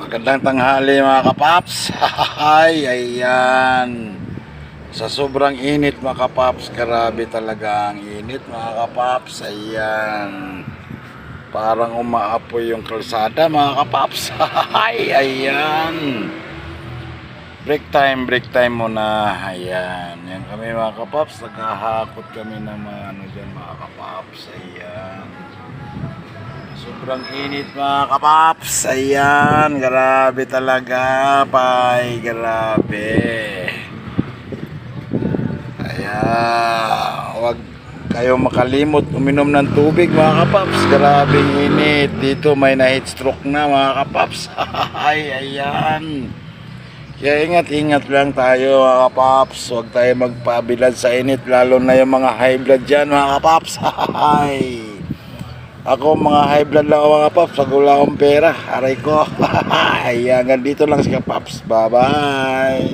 Magandang tanghali mga kapaps. Ay, ayan. Sa sobrang init mga kapaps, grabe talaga ang init mga kapaps. Ayan. Parang umaapoy yung kalsada mga kapaps. Ay, ayan. Break time muna. Ayan. Yan kami mga kapaps. Naghahakot kami ng mga ano dyan mga kapaps. Ayan. Sobrang init mga kapaps. Ayan, grabe talaga, pay, grabe. Ayan, huwag kayo makalimot uminom ng tubig mga kapaps. Grabing init. Dito may na-heat stroke na mga kapaps. Ay, ayan. Kaya ingat lang tayo mga kapaps. Huwag tayo magpabilad sa init, lalo na yung mga high blood dyan mga kapaps. Ay. Ako mga high blood lang ako mga paps. Pag wala akong pera, aray ko. Ayan, ganito lang si kapaps. Bye bye.